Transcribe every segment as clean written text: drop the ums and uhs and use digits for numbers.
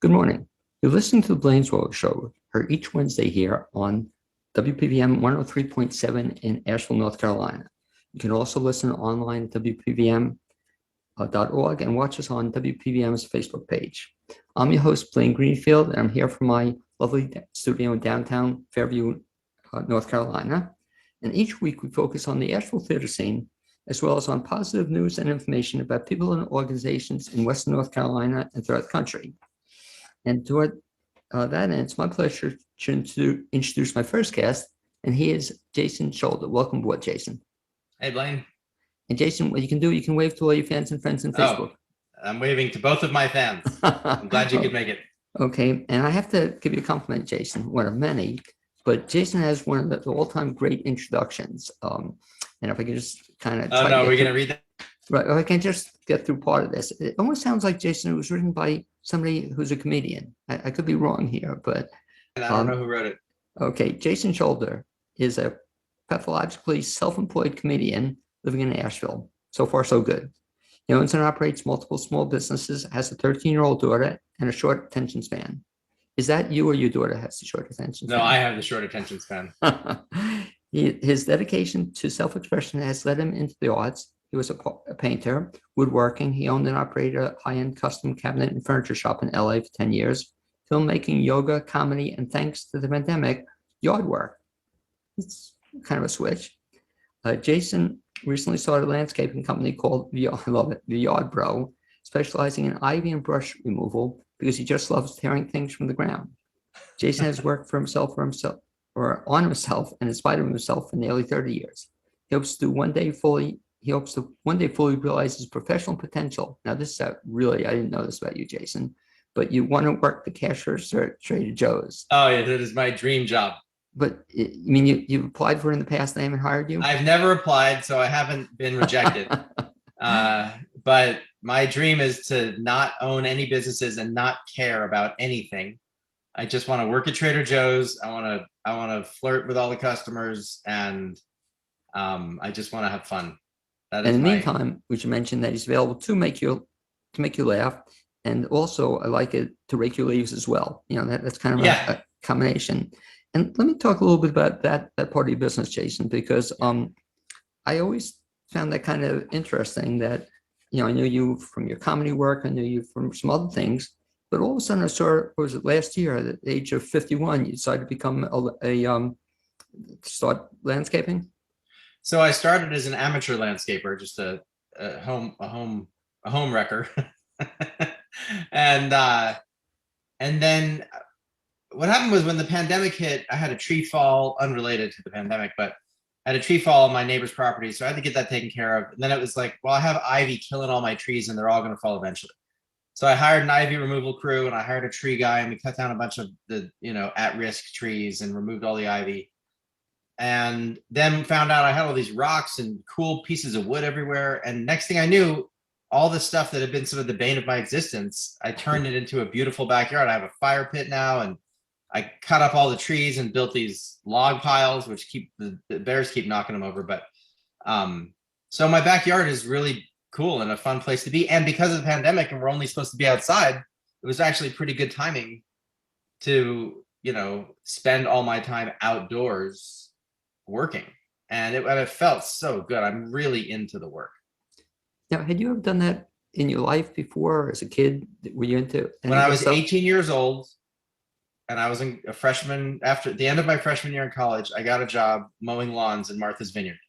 Good morning. You're listening to the BLAINESWORLD show, heard each Wednesday here on WPVM 103.7 in Asheville, North Carolina. You can also listen online at WPVM.org and watch us on WPVM's Facebook page. I'm your host, Blaine Greenfield, and I'm here from my lovely studio in downtown Fairview, North Carolina. And each week we focus on the Asheville theater scene, as well as on positive news and information about people and organizations in Western North Carolina and throughout the country. And toward that end, it's my pleasure to introduce my first guest, and he is Jason Scholder. Welcome aboard, Jason. Hey, Blaine. And Jason, what you can do, you can wave to all your fans and friends on Facebook. I'm waving to both of my fans. I'm glad you could make it. Okay, and I have to give you a compliment, Jason, one of many, but Jason has one of the all-time great introductions. And if I could just kind of... Oh, no, we're going to read that? Right, I can just get through part of this. It almost sounds like, Jason, it was written by somebody who's a comedian. I could be wrong here, but... I don't know who wrote it. Okay, Jason Scholder is a pathologically self-employed comedian living in Asheville. So far, so good. He owns and operates multiple small businesses, has a 13-year-old daughter, and a short attention span. Is that you or your daughter has the short attention span? No, I have the short attention span. His dedication to self-expression has led him into the arts. He was a painter, woodworking. He owned and operated a high-end custom cabinet and furniture shop in LA for 10 years. Filmmaking, yoga, comedy, and thanks to the pandemic, yard work. It's kind of a switch. Jason recently started a landscaping company called, I love it, The Yard Bro, specializing in ivy and brush removal because he just loves tearing things from the ground. Jason has worked on himself and in spite of himself for nearly 30 years. He hopes to one day fully realize his professional potential. Now, this is really, I didn't know this about you, Jason, but you want to work the cashier at Trader Joe's. Oh, yeah, that is my dream job. But I mean, you've applied for it in the past, they haven't hired you? I've never applied, so I haven't been rejected. But my dream is to not own any businesses and not care about anything. I just want to work at Trader Joe's. I want to flirt with all the customers, and I just want to have fun. And in the meantime, we should mention that he's available to make you laugh, and also I like it to rake your leaves as well. You know, that's kind of a combination. And let me talk a little bit about that part of your business, Jason, because I always found that kind of interesting that, you know, I knew you from your comedy work, I knew you from some other things, but all of a sudden I saw, was it last year, at the age of 51, you decided to become start landscaping? So I started as an amateur landscaper, just a home wrecker, and then what happened was when the pandemic hit, I had a tree fall, unrelated to the pandemic, but I had a tree fall on my neighbor's property, so I had to get that taken care of. And then it was like, well, I have ivy killing all my trees, and they're all going to fall eventually. So I hired an ivy removal crew, and I hired a tree guy, and we cut down a bunch of the at-risk trees and removed all the ivy. And then found out I had all these rocks and cool pieces of wood everywhere. And next thing I knew, all the stuff that had been sort of the bane of my existence, I turned it into a beautiful backyard. I have a fire pit now, and I cut up all the trees and built these log piles, which keep the bears keep knocking them over. But so my backyard is really cool and a fun place to be. And because of the pandemic and we're only supposed to be outside, it was actually pretty good timing to, spend all my time outdoors working. And it felt so good. I'm really into the work. Now, had you ever done that in your life before as a kid? Were you into it? When I was 18 years old, and I was a freshman, after the end of my freshman year in college, I got a job mowing lawns in Martha's Vineyard.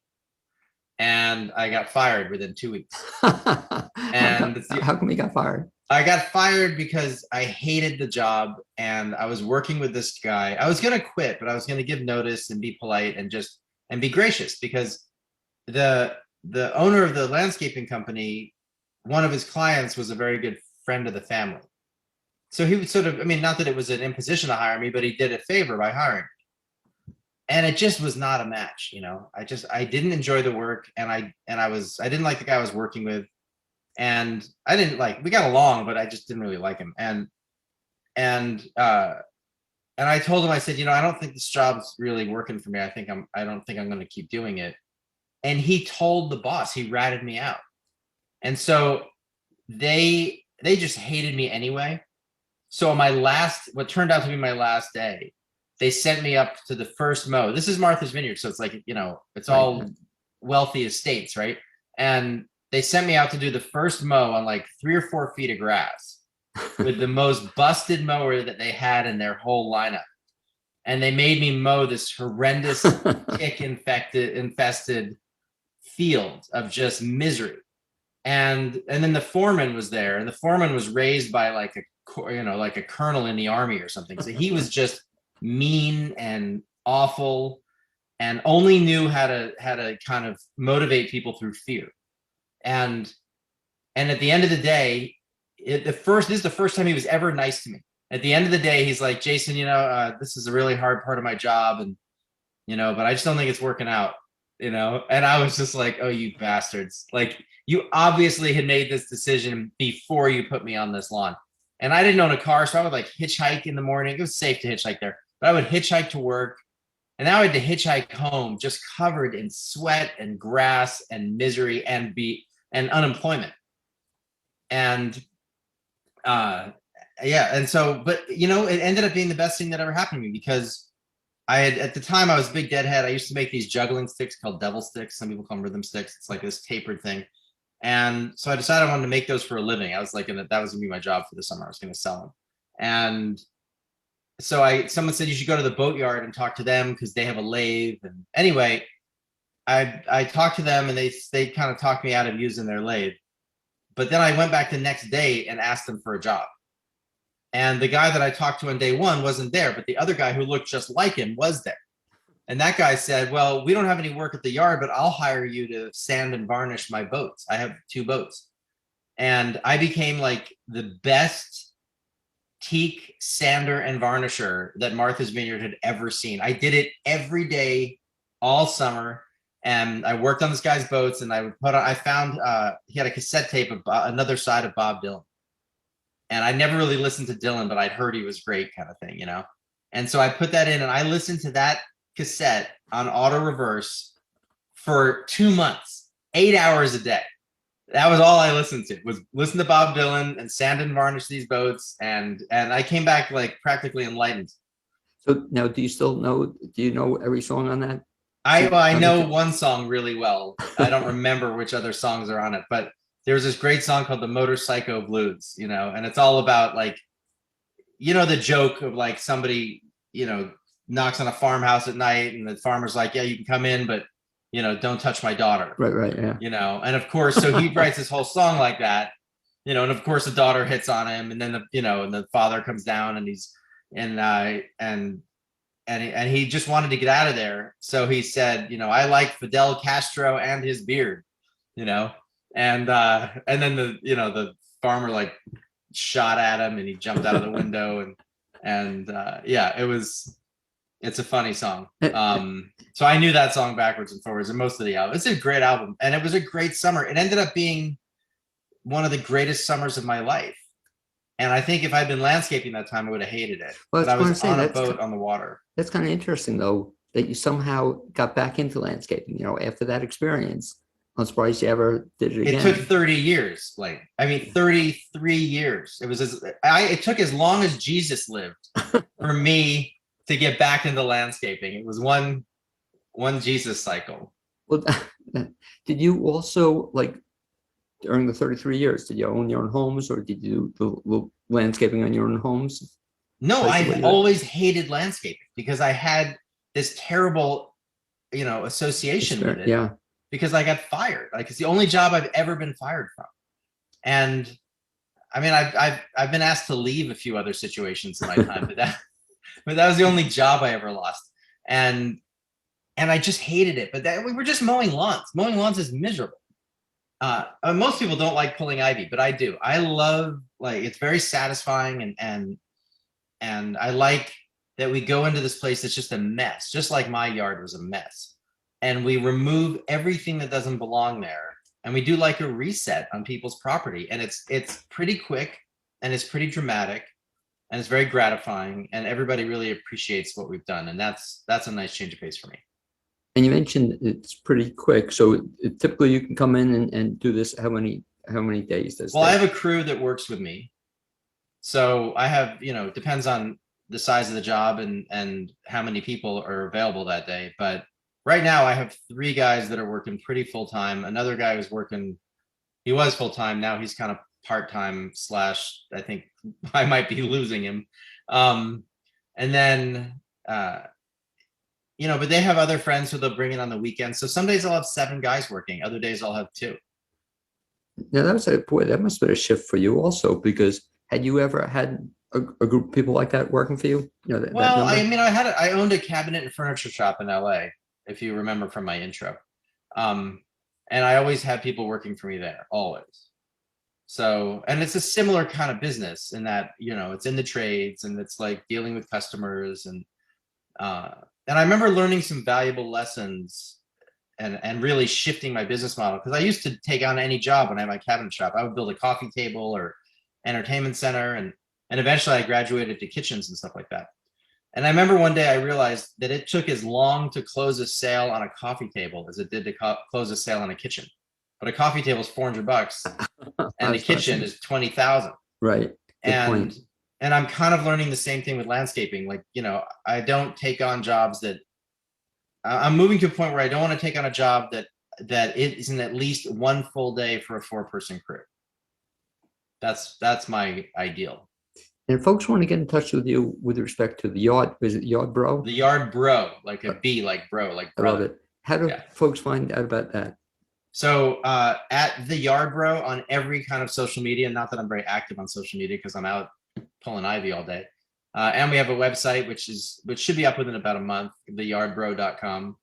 And I got fired within 2 weeks. And how come you got fired? I got fired because I hated the job, and I was working with this guy. I was going to quit, but I was going to give notice and be polite and be gracious, because the owner of the landscaping company, one of his clients was a very good friend of the family. So he would sort of, not that it was an imposition to hire me, but he did a favor by hiring me. And it just was not a match, I didn't enjoy the work, and I didn't like the guy I was working with, and we got along, but I just didn't really like him. And I told him, I said, I don't think this job's really working for me. I don't think I'm going to keep doing it. And he told the boss, he ratted me out. And so they just hated me anyway. So on what turned out to be my last day, they sent me up to the first mow. This is Martha's Vineyard, so it's like, it's all Right. wealthy estates, right? And they sent me out to do the first mow on like 3 or 4 feet of grass with the most busted mower that they had in their whole lineup. And they made me mow this horrendous tick infested field of just misery. And then the foreman was there, and the foreman was raised by like like a colonel in the army or something. So he was just mean and awful, and only knew how to kind of motivate people through fear. And at the end of the day, this is the first time he was ever nice to me. At the end of the day, he's like, Jason, this is a really hard part of my job, and but I just don't think it's working out. And I was just like, oh, you bastards. Like, you obviously had made this decision before you put me on this lawn. And I didn't own a car, so I would like hitchhike in the morning. It was safe to hitchhike there, but I would hitchhike to work. And now I had to hitchhike home just covered in sweat and grass and misery and unemployment. And yeah, and so, but it ended up being the best thing that ever happened to me, because at the time I was a big deadhead. I used to make these juggling sticks called devil sticks. Some people call them rhythm sticks. It's like this tapered thing. And so I decided I wanted to make those for a living. I was like, that was gonna be my job for the summer. I was gonna sell them. And so someone said you should go to the boatyard and talk to them because they have a lathe. And anyway, I talked to them, and they kind of talked me out of using their lathe. But then I went back the next day and asked them for a job. And the guy that I talked to on day one wasn't there, but the other guy who looked just like him was there. And that guy said, well, we don't have any work at the yard, but I'll hire you to sand and varnish my boats. I have 2 boats. And I became like the best teak sander and varnisher that Martha's Vineyard had ever seen. I did it every day, all summer. And I worked on this guy's boats, and I found he had a cassette tape of Another Side of Bob Dylan. And I never really listened to Dylan, but I'd heard he was great, kind of thing, And so I put that in, and I listened to that cassette on auto reverse for 2 months, 8 hours a day. That was all I listened to, was listen to Bob Dylan and sand and varnish these boats. And I came back like practically enlightened. So now, do you know every song on that? I know one song really well. I don't remember which other songs are on it, but there's this great song called the Motorcycle Blues, and it's all about like, the joke of like somebody, knocks on a farmhouse at night, and the farmer's like, yeah, you can come in, but don't touch my daughter. Right, yeah. And of course, so he writes this whole song like that, and of course the daughter hits on him, and then and the father comes down, and and he just wanted to get out of there. So he said, I like Fidel Castro and his beard, and then the farmer like shot at him, and he jumped out of the window, and yeah, it's a funny song. So I knew that song backwards and forwards, and most of the album. It's a great album, and it was a great summer. It ended up being one of the greatest summers of my life. And I think if I'd been landscaping that time, I would have hated it. Well, but I was on a boat on the water. That's kind of interesting, though, that you somehow got back into landscaping, after that experience. I'm surprised you ever did it again. It took 30 years, 33 years. It took as long as Jesus lived for me to get back into landscaping. It was one Jesus cycle. Well, did you also, like, during the 33 years, did you own your own homes, or did you do the landscaping on your own homes? No, I've always hated landscaping because I had this terrible, association with it. Yeah. Because I got fired. Like, it's the only job I've ever been fired from. And I mean, I've been asked to leave a few other situations in my time, but that was the only job I ever lost. And I just hated it. But we were just mowing lawns. Mowing lawns is miserable. Most people don't like pulling ivy, but I do. I love, it's very satisfying, and I like that we go into this place that's just a mess, just like my yard was a mess. And we remove everything that doesn't belong there. And we do like a reset on people's property. And it's pretty quick, and it's pretty dramatic, and it's very gratifying. And everybody really appreciates what we've done. And that's a nice change of pace for me. And you mentioned it's pretty quick. So typically you can come in and do this. How many days does I have a crew that works with me. So I have, depends on the size of the job and how many people are available that day. But right now I have 3 guys that are working pretty full time. Another guy was working, he was full time. Now he's kind of part time slash, I think I might be losing him. And then, but they have other friends who they'll bring in on the weekends. So some days I'll have 7 guys working. Other days I'll have 2. Now that must have been a shift for you also, because had you ever had a group of people like that working for you? Well, I owned a cabinet and furniture shop in LA, if you remember from my intro. And I always had people working for me there, always. So, and it's a similar kind of business in that, it's in the trades and it's like dealing with customers. And I remember learning some valuable lessons and really shifting my business model. Because I used to take on any job when I had my cabinet shop. I would build a coffee table or entertainment center. And eventually I graduated to kitchens and stuff like that. And I remember one day I realized that it took as long to close a sale on a coffee table as it did to close a sale on a kitchen. But a coffee table is $400 and the kitchen is 20,000. Right. And I'm kind of learning the same thing with landscaping. Like, I don't take on jobs that I'm moving to a point where I don't want to take on a job that it isn't at least 1 full day for a 4-person crew. That's my ideal. And if folks want to get in touch with you with respect to the yard, is it Yard Bro? The Yard Bro, like a B, like bro, like brother. I love it. How do folks find out about that? So at the Yard Bro on every kind of social media, not that I'm very active on social media because I'm out pulling ivy all day. And we have a website, which should be up within about a month, theyardbro.com.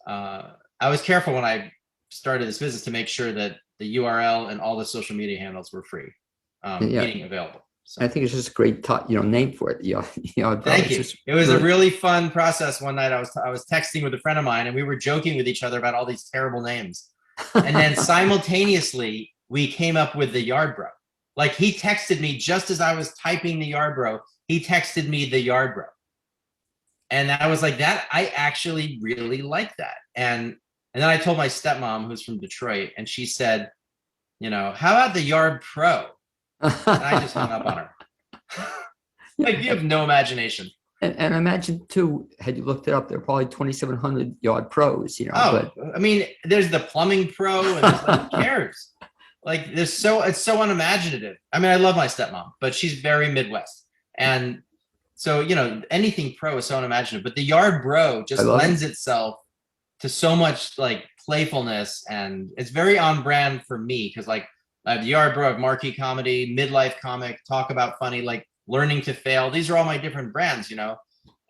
I was careful when I started this business to make sure that the URL and all the social media handles were free, meaning available. So. I think it's just a great name for it. Thank you. It was a really fun process. One night I was texting with a friend of mine and we were joking with each other about all these terrible names. And then simultaneously we came up with the Yard Bro. Like he texted me just as I was typing the Yard Bro, he texted me the Yard Bro. And I was like, that, I actually really like that. And then I told my stepmom, who's from Detroit, and she said, how about the Yard Pro? And I just hung up on her. Like, you have no imagination. And I imagine too, had you looked it up, there are probably 2,700 Yard Pros, but I mean, there's the plumbing pro, and who cares? Like, it's so unimaginative. I mean, I love my stepmom, but she's very Midwest. And so, anything pro is so unimaginative, but the Yard Bro just lends itself to so much like playfulness, and it's very on brand for me because like I have the Yard Bro, I have marquee comedy, midlife comic, talk about funny, like learning to fail. These are all my different brands,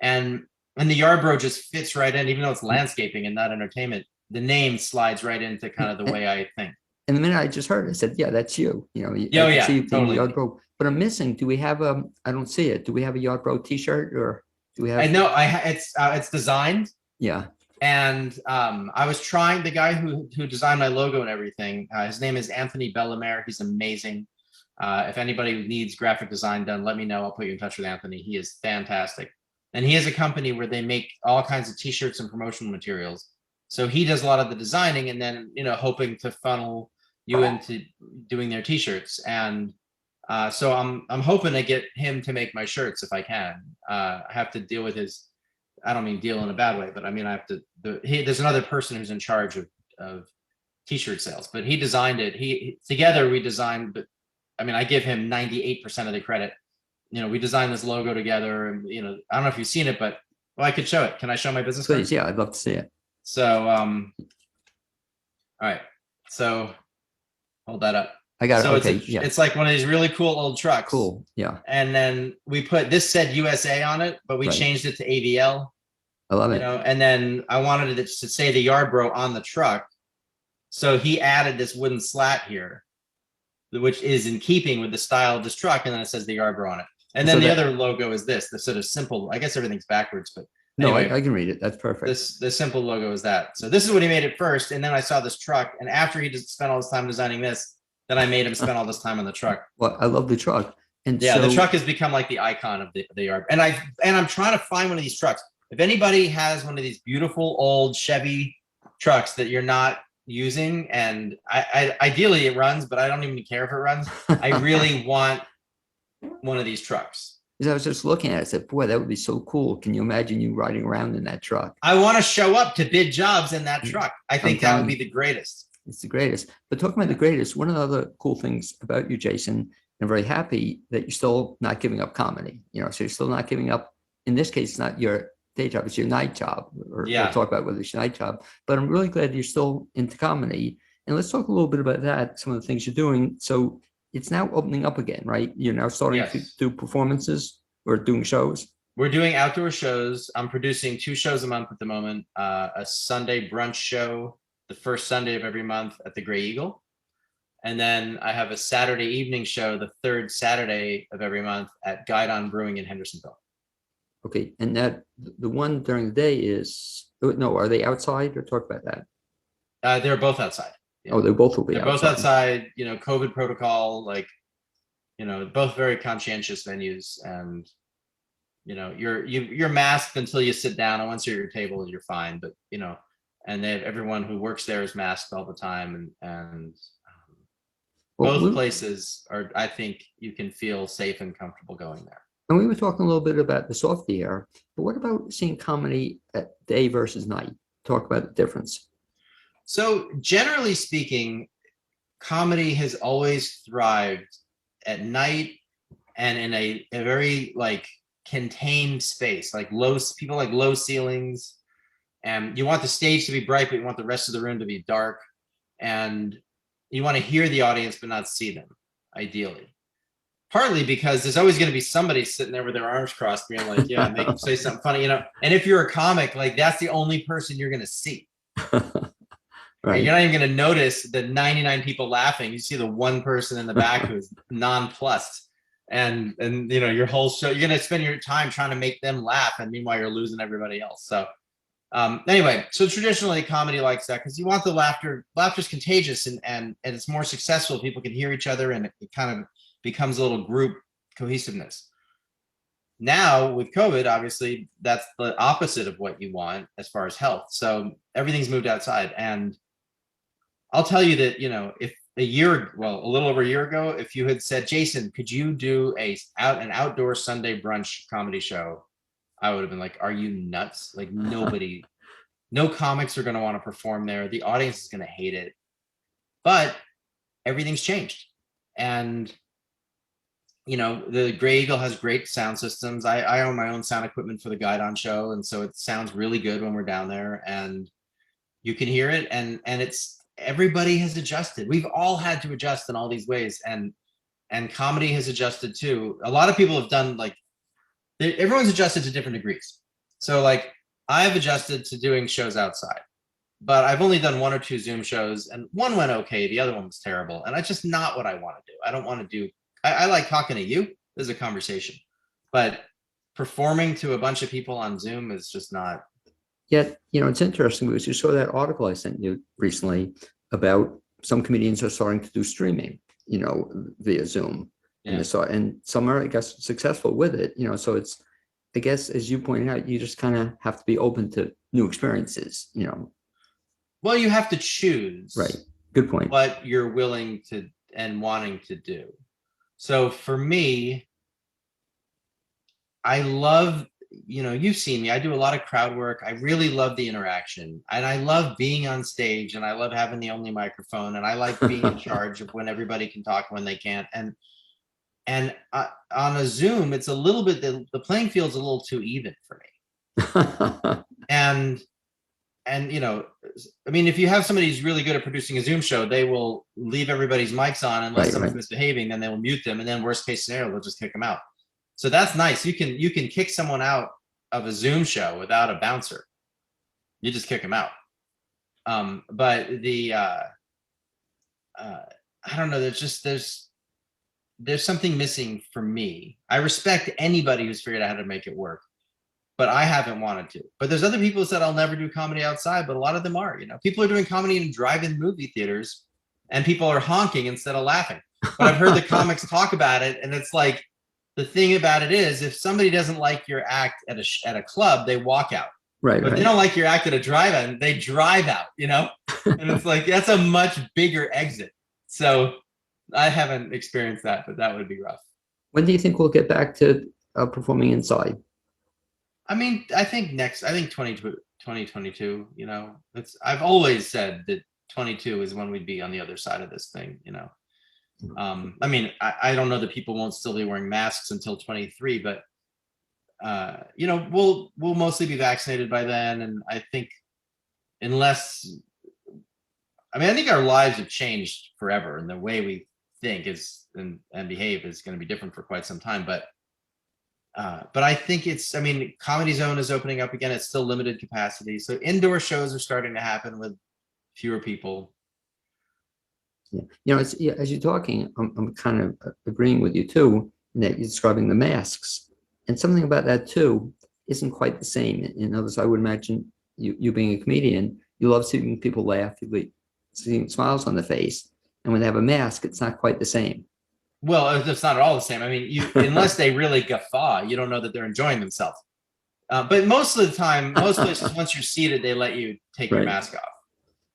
and the Yard Bro just fits right in, even though it's landscaping and not entertainment. The name slides right into kind of the way I think. And the minute I just heard it, I said, yeah, that's you. Yeah, totally. Yard Bro. But I'm missing. Do we have I don't see it. Do we have a Yard Bro T-shirt, or do we have? I know. It's designed. Yeah. And I was trying, the guy who designed my logo and everything, his name is Anthony Bellemare. He's amazing. If anybody needs graphic design done, let me know. I'll put you in touch with Anthony. He is fantastic. And he has a company where they make all kinds of T-shirts and promotional materials. So he does a lot of the designing and then, hoping to funnel you into doing their T-shirts. And so I'm hoping to get him to make my shirts if I can. I have to deal with his, I don't mean deal in a bad way, but I mean, I have to, there's another person who's in charge of T-shirt sales, but he designed it. Together we designed, but I mean, I give him 98% of the credit. We designed this logo together and, I don't know if you've seen it, but I could show it. Can I show my business card? Please, yeah, I'd love to see it. So, all right. So hold that up. I got it. So okay. It's like one of these really cool old trucks. Cool. Yeah. And then we put, this said USA on it, but we changed it to AVL. I love it. And then I wanted it to say the Yard Bro on the truck. So he added this wooden slat here, which is in keeping with the style of this truck. And then it says the Yard Bro on it. And then the other logo is this, the sort of simple, I guess everything's backwards, but anyway, no, I can read it. That's perfect. The simple logo is that. So this is what he made it first. And then I saw this truck. And after he just spent all his time designing this, then I made him spend all this time on the truck. Well, I love the truck. And yeah, the truck has become like the icon of the Yard. And I'm trying to find one of these trucks. If anybody has one of these beautiful old Chevy trucks that you're not using, and I ideally it runs, but I don't even care if it runs. I really want one of these trucks. Because I was just looking at it, I said, boy, that would be so cool. Can you imagine you riding around in that truck? I want to show up to bid jobs in that truck. I think that would be the greatest. It's the greatest. But talking about the greatest, one of the other cool things about you, Jason, I'm very happy that you're still not giving up comedy. So you're still not giving up. In this case, it's not your day job, it's your night job. Or we'll talk about whether it's your night job. But I'm really glad you're still into comedy. And let's talk a little bit about that, some of the things you're doing. So it's now opening up again, right? You're now starting to do performances or doing shows. We're doing outdoor shows. I'm producing 2 shows a month at the moment. A Sunday brunch show, the first Sunday of every month at the Gray Eagle. And then I have a Saturday evening show, the 3rd Saturday of every month at Guidon Brewing in Hendersonville. Okay. And that the one during the day is, no, are they outside, or talk about that? They're both outside. Yeah. Oh, they both will be outside. Both outside, COVID protocol, both very conscientious venues, and you're masked until you sit down, and once you're at your table, you're fine. But and they have everyone who works there is masked all the time, and both places are. I think you can feel safe and comfortable going there. And we were talking a little bit about the soft air, but what about seeing comedy at day versus night? Talk about the difference. So generally speaking, comedy has always thrived at night and in a very contained space, people like low ceilings, and you want the stage to be bright, but you want the rest of the room to be dark, and you want to hear the audience but not see them, ideally. Partly because there's always going to be somebody sitting there with their arms crossed being like, yeah, make them say something funny, and if you're a comic, that's the only person you're going to see. Right. You're not even going to notice the 99 people laughing. You see the one person in the back who's nonplussed, and your whole show, you're going to spend your time trying to make them laugh, and meanwhile you're losing everybody else. So anyway, so traditionally comedy likes that because you want the laughter. Laughter's contagious, and it's more successful. People can hear each other, and it kind of becomes a little group cohesiveness. Now with COVID, obviously that's the opposite of what you want as far as health. So everything's moved outside, and I'll tell you that, if a little over a year ago, if you had said, Jason, could you do an outdoor Sunday brunch comedy show? I would have been like, are you nuts? Nobody, no comics are going to want to perform there. The audience is going to hate it. But everything's changed. And, the Gray Eagle has great sound systems. I own my own sound equipment for the Guidon show. And so it sounds really good when we're down there, and you can hear it. And everybody has adjusted. We've all had to adjust in all these ways, and comedy has adjusted too. A lot of people have done everyone's adjusted to different degrees. So I've adjusted to doing shows outside, but I've only done 1 or 2 Zoom shows, and one went okay. The other one was terrible. And that's just not what I want to do. I don't want to do, I like talking to you. There's a conversation, but performing to a bunch of people on Zoom is just not. Yet, it's interesting because you saw that article I sent you recently about some comedians are starting to do streaming, via Zoom. Yeah. And some are, I guess, successful with it, so it's, I guess, as you pointed out, you just kind of have to be open to new experiences, Well, you have to choose. Right. Good point. What you're willing to and wanting to do. So for me, I love, you've seen me, I do a lot of crowd work. I really love the interaction, and I love being on stage, and I love having the only microphone, and I like being in charge of when everybody can talk, when they can't. And on a Zoom, it's a little bit, the playing field's a little too even for me. and if you have somebody who's really good at producing a Zoom show, they will leave everybody's mics on unless someone's misbehaving, then they will mute them, and then worst case scenario, they'll just kick them out. So that's nice. You can kick someone out of a Zoom show without a bouncer. You just kick them out. But I don't know. There's something missing for me. I respect anybody who's figured out how to make it work, but I haven't wanted to. But there's other people who said I'll never do comedy outside, but a lot of them are. People are doing comedy in drive-in movie theaters, and people are honking instead of laughing. But I've heard the comics talk about it, and it's like, the thing about it is, if somebody doesn't like your act at a club, they walk out. Right. But if they don't like your act at a drive-in, they drive out, And it's like, that's a much bigger exit. So I haven't experienced that, but that would be rough. When do you think we'll get back to performing inside? I mean, I think 2022, you know, I've always said that 22 is when we'd be on the other side of this thing, you know. I mean, I don't know that people won't still be wearing masks until 23, but you know, we'll mostly be vaccinated by then. And I think unless, I mean, I think our lives have changed forever, and the way we think is and behave is going to be different for quite some time. But I think I mean, Comedy Zone is opening up again. It's still limited capacity. So indoor shows are starting to happen with fewer people. Yeah. You know, as you're talking, I'm kind of agreeing with you too, in that you're describing the masks. And something about that too isn't quite the same. In other words, I would imagine you being a comedian, you love seeing people laugh, you like seeing smiles on the face. And when they have a mask, it's not quite the same. Well, it's not at all the same. I mean, unless they really guffaw, you don't know that they're enjoying themselves. But most of the time, most places, once you're seated, they let you take your Right. mask off.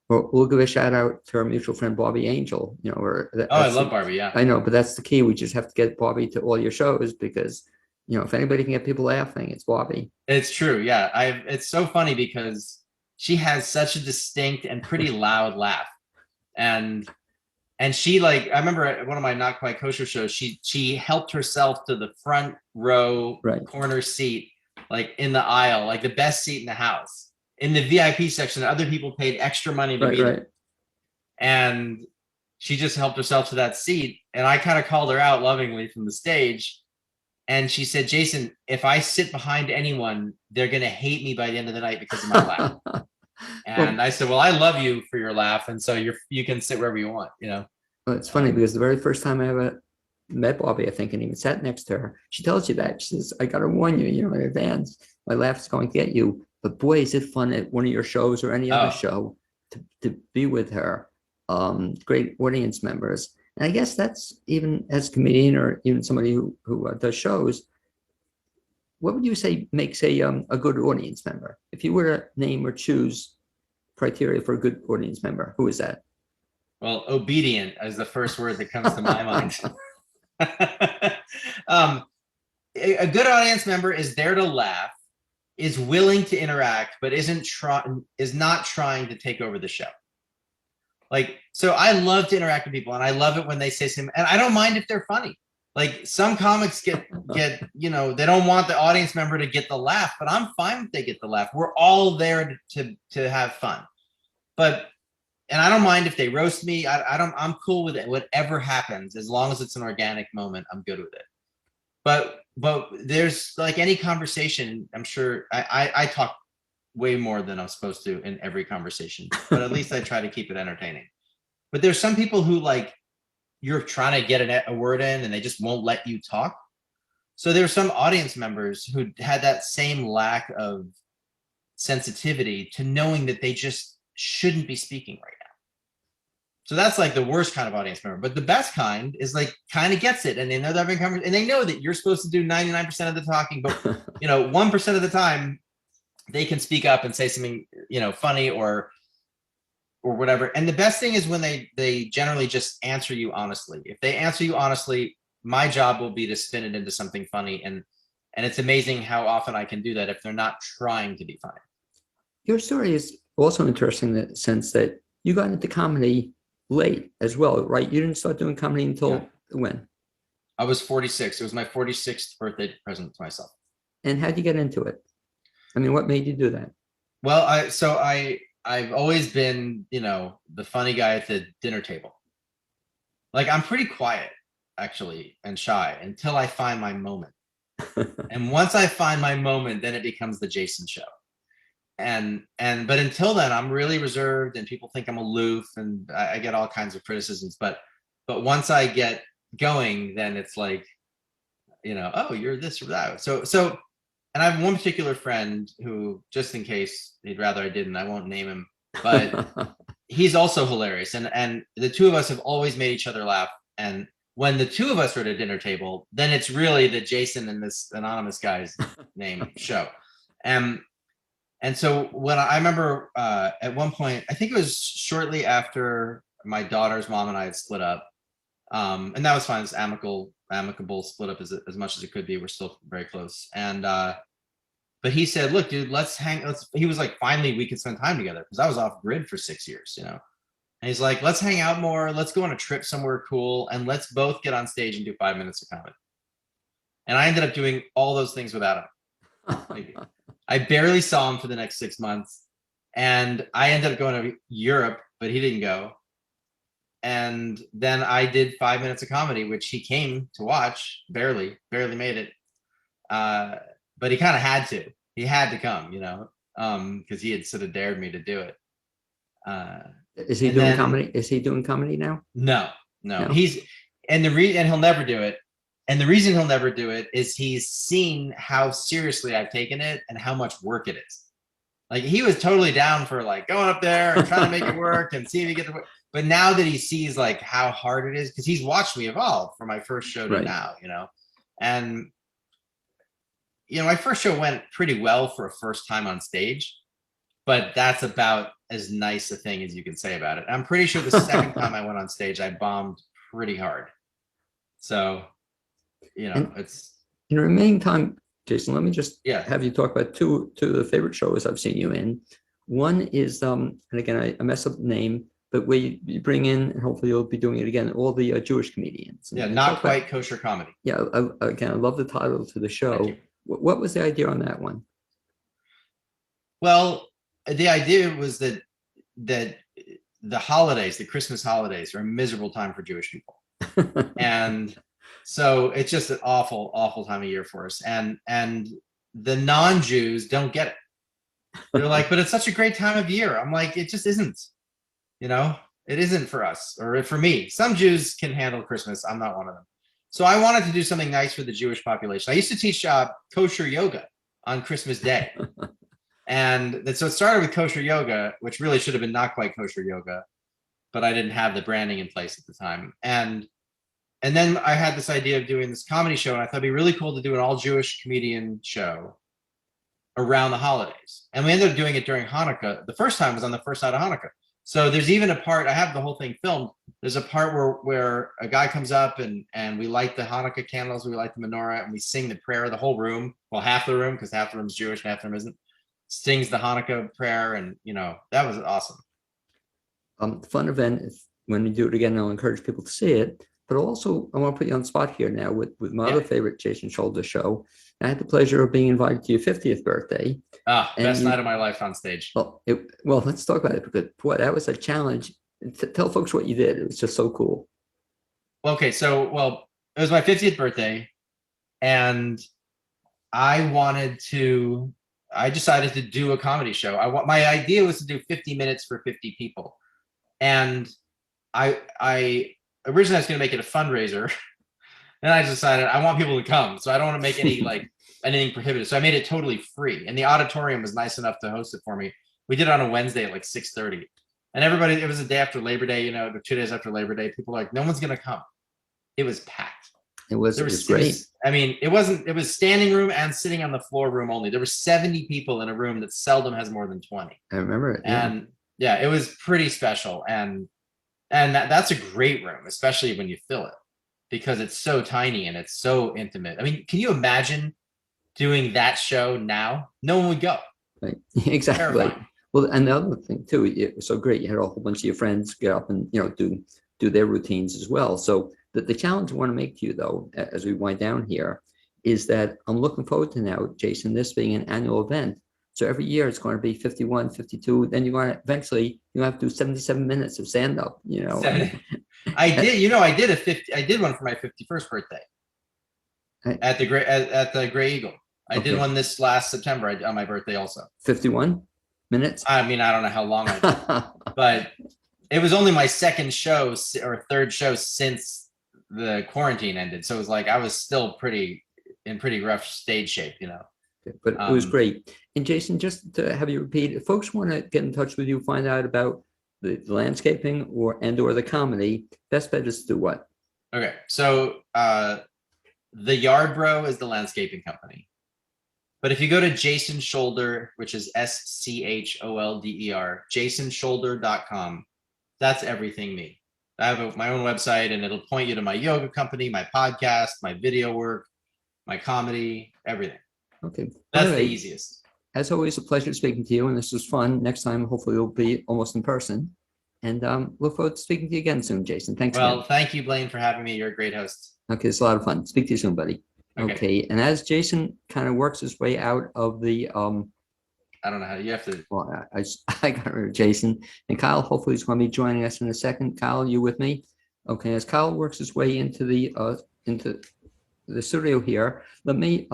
Well, we'll give a shout out to our mutual friend Bobby Angel. You know, I love Barbie. Yeah, I know, but that's the key. We just have to get Bobby to all your shows because, you know, if anybody can get people laughing, it's Bobby. it's true. Yeah, it's so funny because she has such a distinct and pretty loud laugh, and she, like, I remember at one of my Not Quite Kosher shows, she helped herself to the front row corner seat, like in the aisle, like the best seat in the house. In the VIP section, other people paid extra money to be there. And she just helped herself to that seat. And I kind of called her out lovingly from the stage. And she said, Jason, if I sit behind anyone, they're going to hate me by the end of the night because of my laugh. And I said, well, I love you for your laugh. And so you can sit wherever you want, you know? Well, it's funny because the very first time I ever met Bobby, I think, and even sat next to her, she tells you that. She says, I got to warn you, you know, in advance, my laugh is going to get you. But boy, is it fun at one of your shows or any other show to be with her. Great audience members. And I guess that's even as a comedian or even somebody who does shows, what would you say makes a good audience member? If you were to name or choose criteria for a good audience member, who is that? Well, obedient is the first word that comes to my mind. A good audience member is there to laugh, is willing to interact, but is not trying to take over the show. Like, so I love to interact with people, and I love it when they say something, and I don't mind if they're funny. Like, some comics get, you know, they don't want the audience member to get the laugh, but I'm fine if they get the laugh. We're all there to have fun. And I don't mind if they roast me. I'm cool with it. Whatever happens, as long as it's an organic moment, I'm good with it. But there's, like any conversation, I'm sure I talk way more than I'm supposed to in every conversation, but at least I try to keep it entertaining. But there's some people who, like, you're trying to get a word in and they just won't let you talk. So there's some audience members who had that same lack of sensitivity to knowing that they just shouldn't be speaking right now. So that's like the worst kind of audience member. But the best kind is, like, kind of gets it, and they know that and they know that you're supposed to do 99% of the talking, but you know, 1% of the time they can speak up and say something, you know, funny or whatever. And the best thing is when they generally just answer you honestly. If they answer you honestly, my job will be to spin it into something funny, and it's amazing how often I can do that if they're not trying to be funny. Your story is also interesting in the sense that you got into comedy late as well, right? You didn't start doing comedy until when? I was 46. It was my 46th birthday present to myself. And how'd you get into it? I mean, what made you do that? Well, I've always been, you know, the funny guy at the dinner table. Like, I'm pretty quiet, actually, and shy until I find my moment. And once I find my moment, then it becomes the Jason show. But until then, I'm really reserved, and people think I'm aloof, and I get all kinds of criticisms. But once I get going, then it's like, you know, oh, you're this or that. So, and I have one particular friend who, just in case he'd rather I didn't, I won't name him, but he's also hilarious. And the two of us have always made each other laugh. And when the two of us are at a dinner table, then it's really the Jason and this anonymous guy's name show. And so when I remember at one point, I think it was shortly after my daughter's mom and I had split up, and that was fine. It's amicable amicable, split up as much as it could be. We're still very close. And but he said, look, dude, he was like, finally we could spend time together, because I was off grid for 6 years, you know. And he's like, let's hang out more, let's go on a trip somewhere cool, and let's both get on stage and do 5 minutes of comedy. And I ended up doing all those things without him. Like, I barely saw him for the next 6 months. And I ended up going to Europe, but he didn't go. And then I did 5 minutes of comedy, which he came to watch, barely made it. But he kind of had to. He had to come, you know, because he had sort of dared me to do it. Is he doing comedy? Is he doing comedy now? No. He's and he'll never do it. And the reason he'll never do it is he's seen how seriously I've taken it and how much work it is. Like, he was totally down for like going up there and trying to make it work and see if he get the work. But now that he sees like how hard it is, because he's watched me evolve from my first show to now, you know, and you know, my first show went pretty well for a first time on stage, but that's about as nice a thing as you can say about it. I'm pretty sure the second time I went on stage, I bombed pretty hard. So, you know, it's in the remaining time, Jason, let me just have you talk about two of the favorite shows I've seen you in. One is, and again, I mess up the name, but where you bring in, and hopefully you'll be doing it again, all the Jewish comedians. Yeah, Not Quite Kosher Comedy. Yeah, again, I love the title to the show. What was the idea on that one? Well, the idea was that the holidays, the Christmas holidays, are a miserable time for Jewish people. And so it's just an awful, awful time of year for us. And the non-Jews don't get it. They're like, but it's such a great time of year. I'm like, it just isn't. You know, it isn't for us, or for me. Some Jews can handle Christmas. I'm not one of them. So I wanted to do something nice for the Jewish population. I used to teach kosher yoga on Christmas Day. And so it started with kosher yoga, which really should have been Not Quite Kosher Yoga, but I didn't have the branding in place at the time. And then I had this idea of doing this comedy show, and I thought it'd be really cool to do an all Jewish comedian show around the holidays. And we ended up doing it during Hanukkah. The first time was on the first night of Hanukkah. So there's even a part, I have the whole thing filmed. There's a part where a guy comes up and we light the Hanukkah candles, we light the menorah, and we sing the prayer. The whole room, well, half the room, because half the room's Jewish and half the room isn't, sings the Hanukkah prayer. And, you know, that was awesome. Fun event. When we do it again, I'll encourage people to see it. But also, I want to put you on the spot here now with my other favorite Jason Scholder show. I had the pleasure of being invited to your 50th birthday. Best night of my life on stage. Well, let's talk about it, because boy, that was a challenge. Tell folks what you did. It was just so cool. Okay, so it was my 50th birthday, and I decided to do a comedy show. My idea was to do 50 minutes for 50 people, and I originally I was going to make it a fundraiser. And I decided I want people to come, so I don't want to make any anything prohibitive. So I made it totally free, and the auditorium was nice enough to host it for me. We did it on a Wednesday at like 6:30, and everybody. It was the day after Labor Day, you know, 2 days after Labor Day. People were like, no one's gonna come. It was packed. It was great. It was standing room and sitting on the floor room only. There were 70 people in a room that seldom has more than 20. I remember it. And yeah, it was pretty special, and that's a great room, especially when you fill it, because it's so tiny and it's so intimate. I mean, can you imagine doing that show now? No one would go. Right. Exactly. Terrifying. Well, and the other thing too, it was so great. You had a whole bunch of your friends get up and, you know, do their routines as well. So the challenge I want to make to you, though, as we wind down here, is that I'm looking forward to now, Jason, this being an annual event. So every year it's going to be 51, 52. Then you're going to eventually have to do 77 minutes of stand up, you know. I did one for my 51st birthday at the Gray Eagle. I did one this last September on my birthday also. 51 minutes? I mean, I don't know how long I did, but it was only my second show or third show since the quarantine ended. So it was like I was still in pretty rough stage shape, you know. But it was great. And Jason, just to have you repeat, if folks want to get in touch with you, find out about the landscaping or the comedy, best bet is to do what? Okay, so the Yard Bro is the landscaping company. But if you go to Jason Scholder, which is SCHOLDER, jasonscholder.com, that's everything me. I have my own website, and it'll point you to my yoga company, my podcast, my video work, my comedy, everything. Okay. That's Anyway, the easiest. as always, a pleasure speaking to you, and this was fun. Next time, hopefully, it'll be almost in person. And look forward to speaking to you again soon, Jason. Thanks Well, again. thank you, Blaine, for having me. You're a great host. Okay, it's a lot of fun. Speak to you soon, buddy. Okay. Okay. And as Jason kind of works his way out of the I don't know how you have to. well, I got rid of Jason and Kyle. Hopefully, he's going to be joining us in a second. Kyle, you with me? Okay. As Kyle works his way into the studio here, let me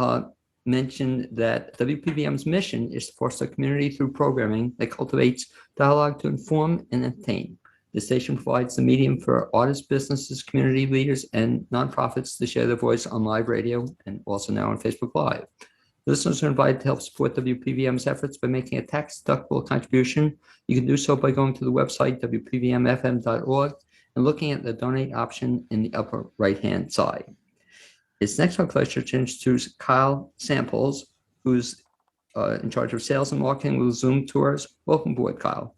mention that WPVM's mission is to foster community through programming that cultivates dialogue to inform and entertain. The station provides the medium for artists, businesses, community leaders, and nonprofits to share their voice on live radio and also now on Facebook Live. Listeners are invited to help support WPVM's efforts by making a tax-deductible contribution. You can do so by going to the website, wpvmfm.org, and looking at the donate option in the upper right-hand side. It's next my pleasure to introduce Kyle Samples, who's in charge of sales and marketing with LaZoom Tours. Welcome aboard, Kyle.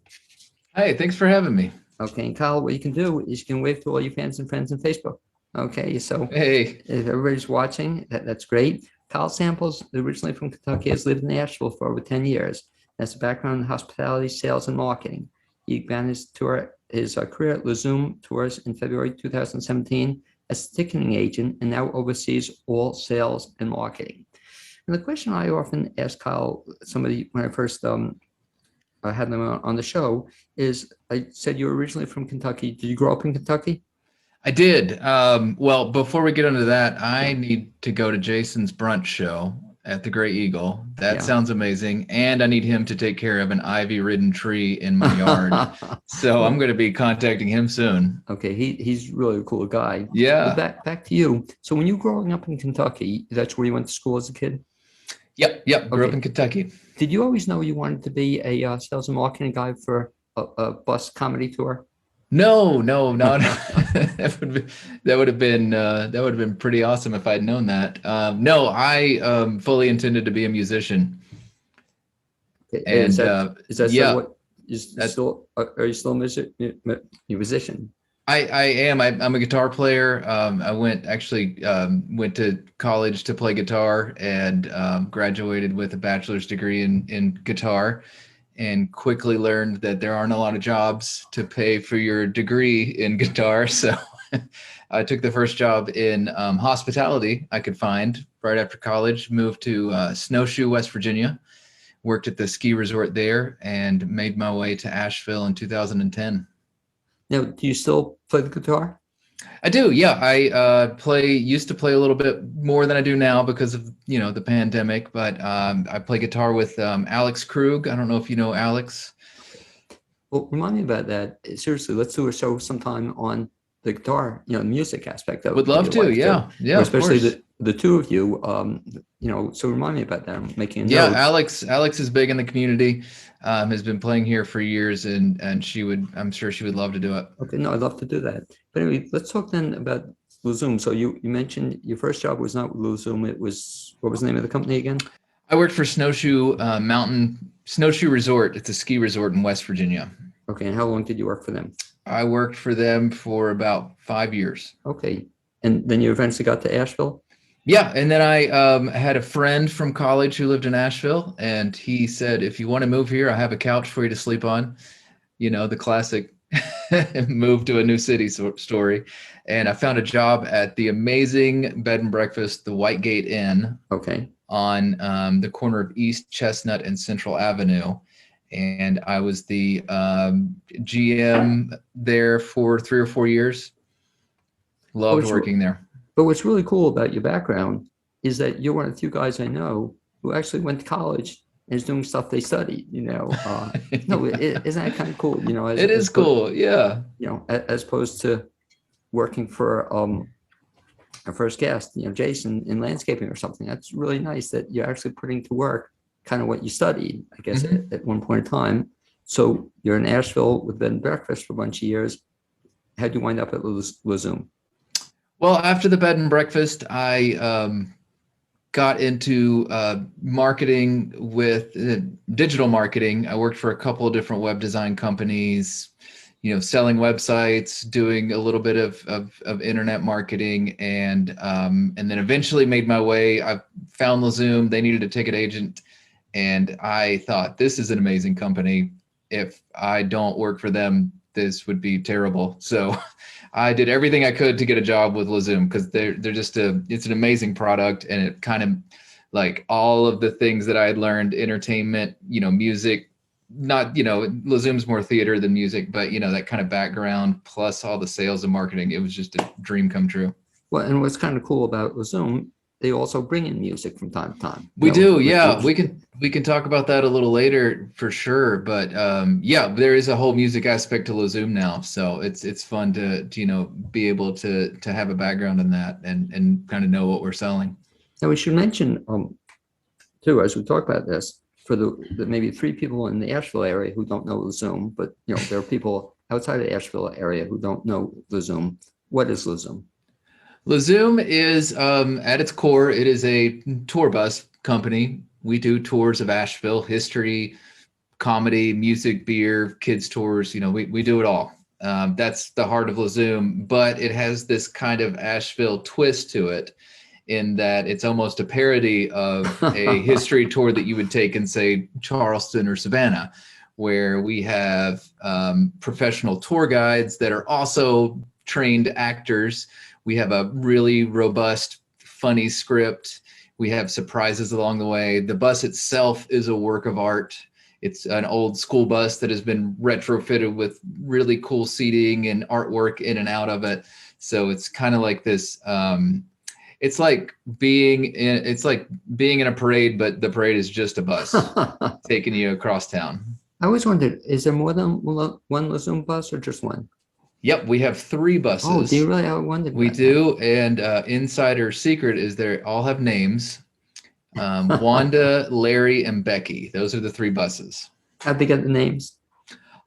Hey, thanks for having me. Okay, and Kyle, what you can do is you can wave to all your fans and friends on Facebook. Okay, so Hey, if everybody's watching, that's great. Kyle Samples, originally from Kentucky, has lived in Asheville for over 10 years. Has a background in hospitality, sales, and marketing. He began his career at LaZoom Tours in February 2017 as a ticketing agent and now oversees all sales and marketing. And the question I often ask Kyle, somebody when I first had them on the show, is I said you were originally from Kentucky. Did you grow up in Kentucky? I did. Well, before we get into that, I need to go to Jason's brunch show at the Gray Eagle. That sounds amazing. And I need him to take care of an ivy-ridden tree in my yard. So I'm going to be contacting him soon. Okay, he's really a cool guy. Yeah. But back to you. So when you were growing up in Kentucky, that's where you went to school as a kid? Yep. Grew up in Kentucky. Did you always know you wanted to be a sales and marketing guy for a bus comedy tour? No. That would have been pretty awesome if I'd known that. No, I fully intended to be a musician. Okay, And is that yeah, still what are you still a musician? I am. I'm a guitar player. I went to college to play guitar and graduated with a bachelor's degree in guitar, and quickly learned that there aren't a lot of jobs to pay for your degree in guitar. So I took the first job in hospitality I could find right after college, moved to Snowshoe, West Virginia, worked at the ski resort there, and made my way to Asheville in 2010. Now, do you still play the guitar? I do, yeah. I used to play a little bit more than I do now because of the pandemic. But I play guitar with Alex Krug. I don't know if you know Alex. Well, remind me about that. Seriously, let's do a show sometime on the guitar, the music aspect of it. Would love to, yeah, Or especially of course. the two of you. So remind me about that. I'm making a note. Yeah, Alex is big in the community. Has been playing here for years, and I'm sure she would love to do it. Okay, no, I'd love to do that. But anyway, let's talk then about LaZoom. So you mentioned your first job was not with LaZoom. It was, what was the name of the company again? I worked for Snowshoe Resort. It's a ski resort in West Virginia. Okay, and how long did you work for them? I worked for them for about 5 years. Okay, and then you eventually got to Asheville? Yeah, and then I had a friend from college who lived in Asheville, and he said, if you want to move here, I have a couch for you to sleep on. The classic move to a new city story. And I found a job at the amazing bed and breakfast, the Whitegate Inn. Okay. On the corner of East Chestnut and Central Avenue. And I was the GM there for 3 or 4 years. Loved working there. But what's really cool about your background is that you're one of the few guys I know who actually went to college and is doing stuff they studied, No, isn't that kind of cool? It is cool. Yeah. As opposed to working for our first guest, Jason, in landscaping or something. That's really nice that you're actually putting to work kind of what you studied, I guess, at one point in time. So you're in Asheville with bed and breakfast for a bunch of years. How'd you wind up at LaZoom? Well, after the bed and breakfast, I got into marketing with digital marketing. I worked for a couple of different web design companies, selling websites, doing a little bit of internet marketing, and then eventually made my way. I found LaZoom. They needed a ticket agent, and I thought, this is an amazing company. If I don't work for them, this would be terrible. So I did everything I could to get a job with LaZoom, because they're just it's an amazing product, and it kind of like all of the things that I had learned, entertainment, music, not, LaZoom's more theater than music, but that kind of background plus all the sales and marketing, it was just a dream come true. Well, and what's kind of cool about LaZoom, they also bring in music from time to time. We do, yeah. We can talk about that a little later for sure. But yeah, there is a whole music aspect to LaZoom now, so it's fun to be able to have a background in that and kind of know what we're selling. Now we should mention too, as we talk about this, for the maybe 3 people in the Asheville area who don't know LaZoom, but there are people outside of the Asheville area who don't know LaZoom. What is LaZoom? LaZoom is, at its core, it is a tour bus company. We do tours of Asheville, history, comedy, music, beer, kids tours. We do it all. That's the heart of LaZoom, but it has this kind of Asheville twist to it, in that it's almost a parody of a history tour that you would take in, say, Charleston or Savannah, where we have professional tour guides that are also trained actors. We have a really robust, funny script. We have surprises along the way. The bus itself is a work of art. It's an old school bus that has been retrofitted with really cool seating and artwork in and out of it. So it's kind of like this, it's like being in a parade, but the parade is just a bus taking you across town. I always wondered, is there more than one LaZoom bus or just one? Yep, we have 3 buses. Oh, do you really have one? We do, and insider secret is they all have names. Wanda, Larry, and Becky. Those are the 3 buses. How'd they get the names?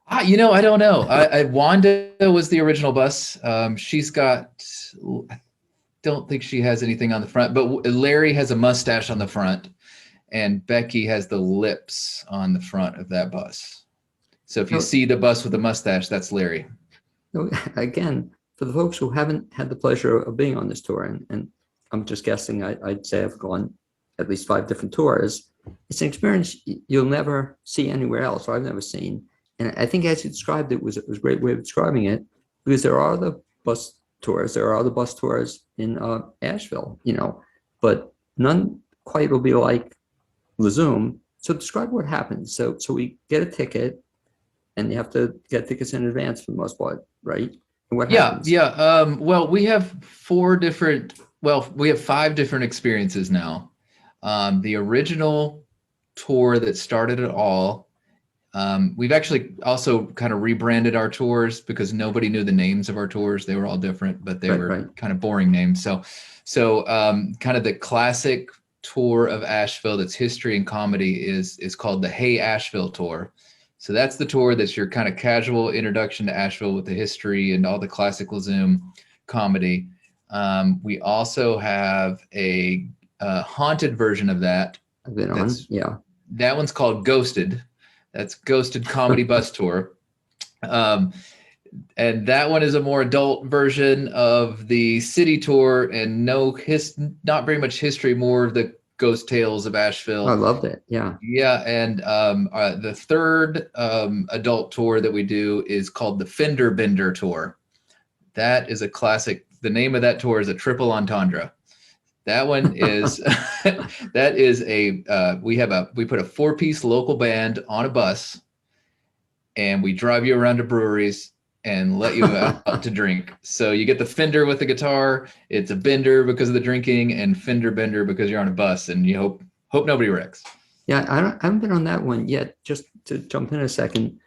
I don't know. Wanda was the original bus. She's got, I don't think she has anything on the front, but Larry has a mustache on the front, and Becky has the lips on the front of that bus. So if you see the bus with the mustache, that's Larry. Again, for the folks who haven't had the pleasure of being on this tour, and I'm just guessing, I'd say I've gone at least 5 different tours. It's an experience you'll never see anywhere else, or I've never seen. And I think as you described it was a great way of describing it, because there are the bus tours, there are other bus tours in Asheville, but none quite will be like LaZoom. So describe what happens. So we get a ticket, and you have to get tickets in advance for the most part, right? And what happens? Yeah. Well, we have 5 different experiences now. The original tour that started it all, we've actually also kind of rebranded our tours because nobody knew the names of our tours. They were all different, but they were kind of boring names. So kind of the classic tour of Asheville that's history and comedy is called the Hay Asheville Tour. So that's the tour that's your kind of casual introduction to Asheville with the history and all the classic LaZoom comedy. We also have a haunted version of that. I've been on, yeah. That one's called Ghosted. That's Ghosted Comedy Bus Tour. And that one is a more adult version of the city tour, and not very much history, more of the ghost tales of Asheville. I loved it. Yeah. Yeah. And the third adult tour that we do is called the Fender Bender Tour. That is a classic. The name of that tour is a triple entendre. That one is, we put a 4-piece local band on a bus, and we drive you around to breweries and let you out to drink. So you get the Fender with the guitar. It's a bender because of the drinking, and Fender Bender because you're on a bus, and you hope nobody wrecks. Yeah, I haven't been on that one yet. Just to jump in a second,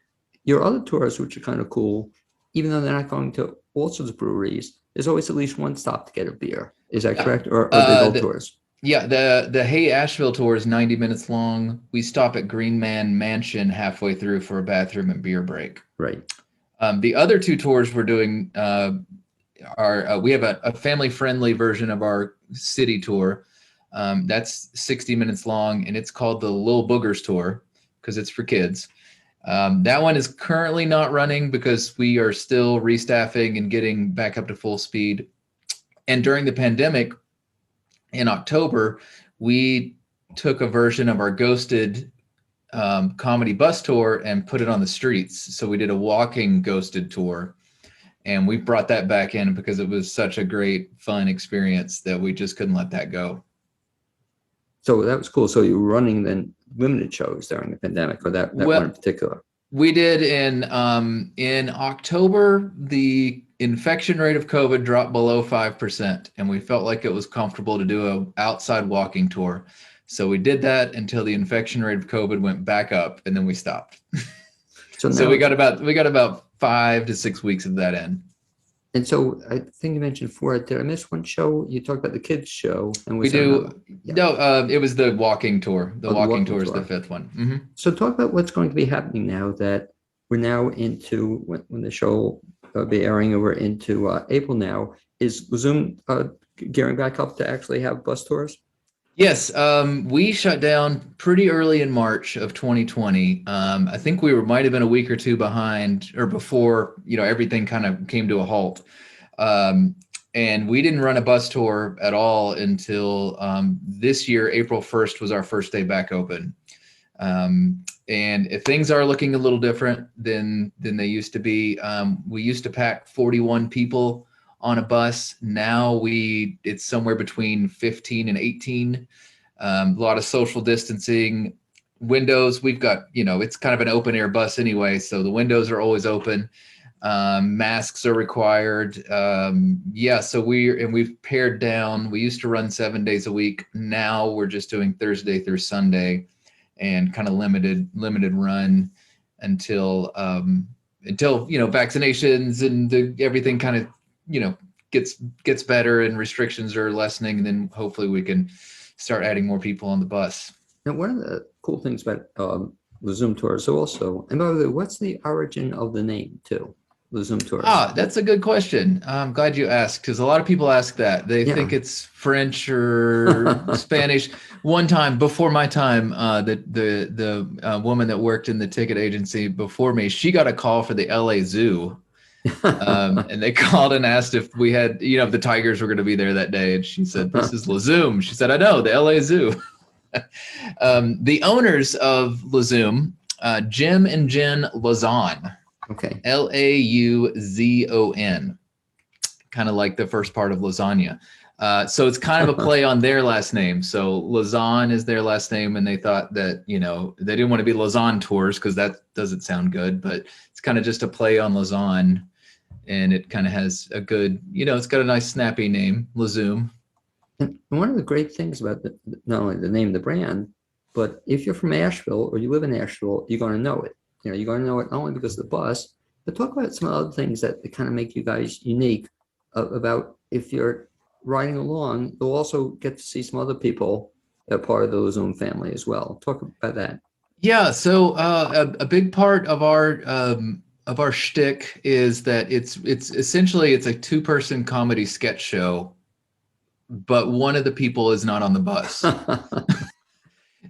your other tours, which are kind of cool, even though they're not going to all sorts of breweries, there's always at least one stop to get a beer. Is that correct? Or are they both tours? Yeah, the Hay Asheville Tour is 90 minutes long. We stop at Green Man Mansion halfway through for a bathroom and beer break. Right. The other 2 tours we're doing we have a family-friendly version of our city tour. That's 60 minutes long, and it's called the Little Boogers Tour because it's for kids. That one is currently not running because we are still restaffing and getting back up to full speed. And during the pandemic in October, we took a version of our Ghosted comedy bus tour and put it on the streets. So we did a walking Ghosted tour, and we brought that back in because it was such a great, fun experience that we just couldn't let that go. So that was cool. So you were running then limited shows during the pandemic, or that one in particular? We did in October. The infection rate of COVID dropped below 5%, and we felt like it was comfortable to do an outside walking tour. So we did that until the infection rate of COVID went back up, and then we stopped. So we got about 5 to 6 weeks of that in. And so I think you mentioned before, did I miss one show? You talked about the kids show. And we do. No, it was the walking tour. The walking tour is the 5th one. Mm-hmm. So talk about what's going to be happening now that we're now into when the show will be airing, and we're into April now. Is LaZoom gearing back up to actually have bus tours? Yes, we shut down pretty early in March of 2020. I think we might have been a week or two behind or before, everything kind of came to a halt. And we didn't run a bus tour at all until this year. April 1st was our first day back open. And if things are looking a little different than they used to be. We used to pack 41 people on a bus. Now it's somewhere between 15 and 18. A lot of social distancing. Windows, we've got, it's kind of an open air bus anyway, so the windows are always open. Masks are required. So we've pared down. We used to run 7 days a week. Now we're just doing Thursday through Sunday, and kind of limited run until vaccinations and everything kind of gets better and restrictions are lessening, and then hopefully we can start adding more people on the bus. And one of the cool things about LaZoom Tours also, and by the way, what's the origin of the name too? LaZoom Tours. That's a good question. I'm glad you asked, because a lot of people ask that. They think it's French or Spanish. One time before my time, the woman that worked in the ticket agency before me, she got a call for the LA Zoo. And they called and asked if we had, if the tigers were going to be there that day. And she said, "This is LaZoom." She said, "I know, the LA Zoo." The owners of LaZoom, Jim and Jen Lauzon. Okay. Lauzon, kind of like the first part of lasagna. So it's kind of a play on their last name. So Lauzon is their last name, and they thought that, they didn't want to be LaZoom Tours because that doesn't sound good, but it's kind of just a play on Lauzon, and it kind of has a good, it's got a nice snappy name, LaZoom. And one of the great things about not only the name of the brand, but if you're from Asheville or you live in Asheville, you're going to know it. You're going to know it not only because of the bus, but talk about some other things that kind of make you guys unique about if you're riding along, you'll also get to see some other people that are part of the LaZoom family as well. Talk about that. Yeah. So a big part of our shtick is that it's essentially it's a 2-person comedy sketch show, but one of the people is not on the bus.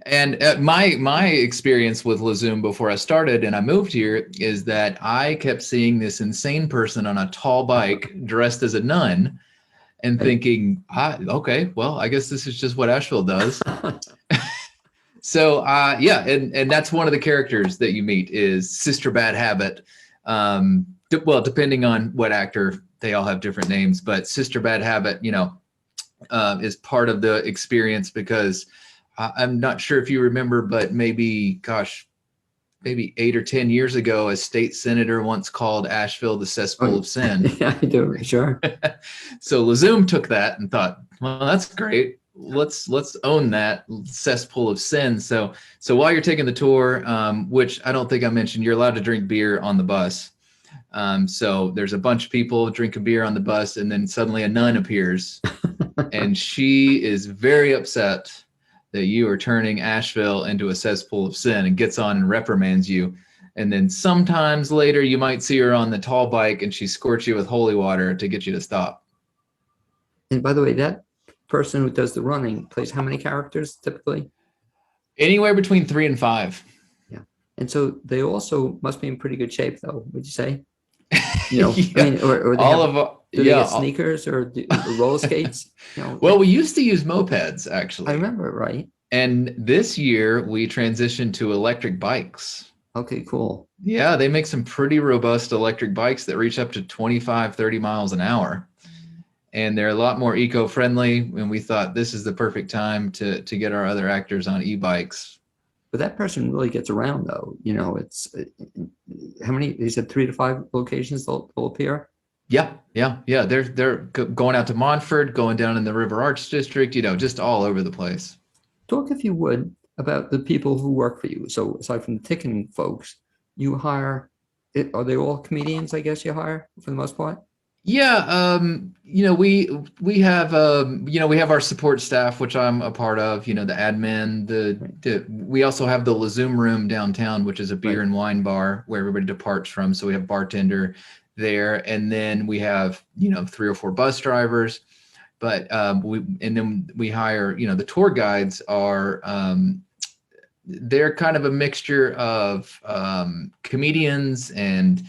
And my experience with LaZoom before I started and I moved here is that I kept seeing this insane person on a tall bike dressed as a nun and thinking, okay, well, I guess this is just what Asheville does. So, and that's one of the characters that you meet is Sister Bad Habit. Well, depending on what actor, they all have different names, but Sister Bad Habit, is part of the experience because I'm not sure if you remember, but maybe 8 or 10 years ago, a state senator once called Asheville the cesspool of sin. Yeah, I do. Sure. So LaZoom took that and thought, well, that's great. Let's own that cesspool of sin. So while you're taking the tour, which I don't think I mentioned, you're allowed to drink beer on the bus. So there's a bunch of people drink a beer on the bus, and then suddenly a nun appears, and she is very upset that you are turning Asheville into a cesspool of sin, and gets on and reprimands you. And then sometimes later you might see her on the tall bike and she squirts you with holy water to get you to stop. And by the way, that person who does the running plays how many characters typically? Anywhere between 3 and 5. Yeah. And so they also must be in pretty good shape, though. Would you say? You know, Yeah, I mean, or they all have, of our- do they yeah. get sneakers or roller skates? You know, Well, we used to use mopeds I actually, remember it right. and this year we transitioned to electric bikes. Okay, cool. Yeah, they make some pretty robust electric bikes that reach up to 25, 30 miles an hour. And they're a lot more eco-friendly. And we thought this is the perfect time to get our other actors on e-bikes. But that person really gets around, though. You know, it's how many? He said 3 to 5 locations they'll appear. Yeah. They're going out to Montford, going down in the River Arts District, just all over the place. Talk, if you would, about the people who work for you. So aside from the ticketing folks, you hire. Are they all comedians? I guess you hire for the most part. Yeah, we have we have our support staff, which I'm a part of. The admin. We also have the LaZoom room downtown, which is a beer Right. and wine bar where everybody departs from. So we have bartender there, and then we have 3 or 4 bus drivers. But then we hire the tour guides are they're kind of a mixture of comedians and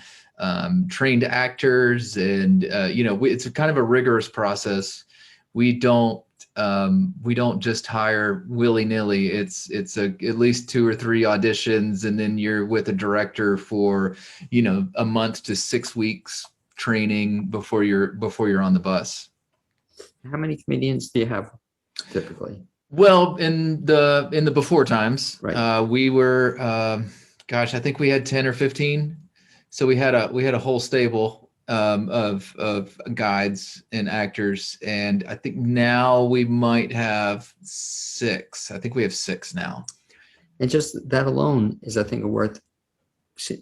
trained actors, and it's a kind of a rigorous process. We don't just hire willy-nilly. It's at least 2 or 3 auditions, and then you're with a director for a month to 6 weeks training before you're on the bus. How many comedians do you have typically? Well, in the before times, Right. we were I think we had 10 or 15. So we had a whole stable of guides and actors, and I think now we might have 6. I think we have 6 now. And just that alone is, I think, worth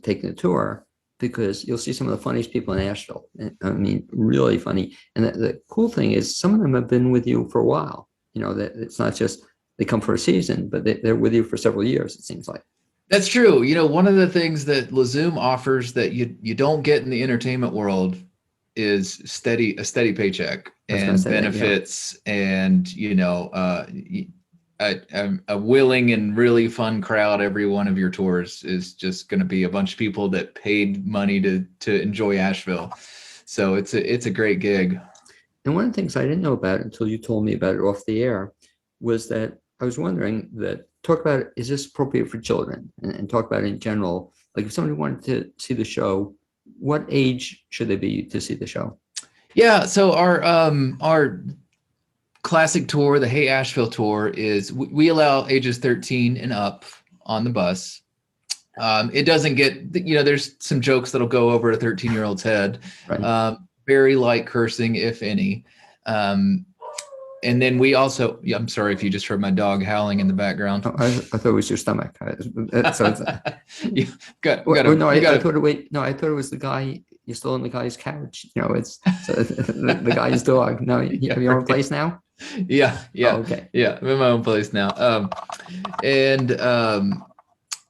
taking a tour, because you'll see some of the funniest people in Asheville. I mean, really funny. And the cool thing is, some of them have been with you for a while. That it's not just they come for a season, but they're with you for several years, it seems like. That's true. One of the things that LaZoom offers that you don't get in the entertainment world is a steady paycheck and benefits, and a willing and really fun crowd. Every one of your tours is just going to be a bunch of people that paid money to enjoy Asheville. So it's a great gig. And one of the things I didn't know about until you told me about it off the air was that I was wondering that, talk about, is this appropriate for children, and talk about it in general. Like, if somebody wanted to see the show, what age should they be to see the show? Yeah. So our classic tour, the Hay Asheville Tour, is we allow ages 13 and up on the bus. It doesn't get, there's some jokes that'll go over a 13-year-old's head. Right. Very light cursing, if any. And then we also, I'm sorry if you just heard my dog howling in the background. Oh, I thought it was your stomach. So it's, I thought it was the guy. You're still on the guy's couch. It's the guy's dog. No, you have your own place now? Yeah. Oh, okay. Yeah, I'm in my own place now.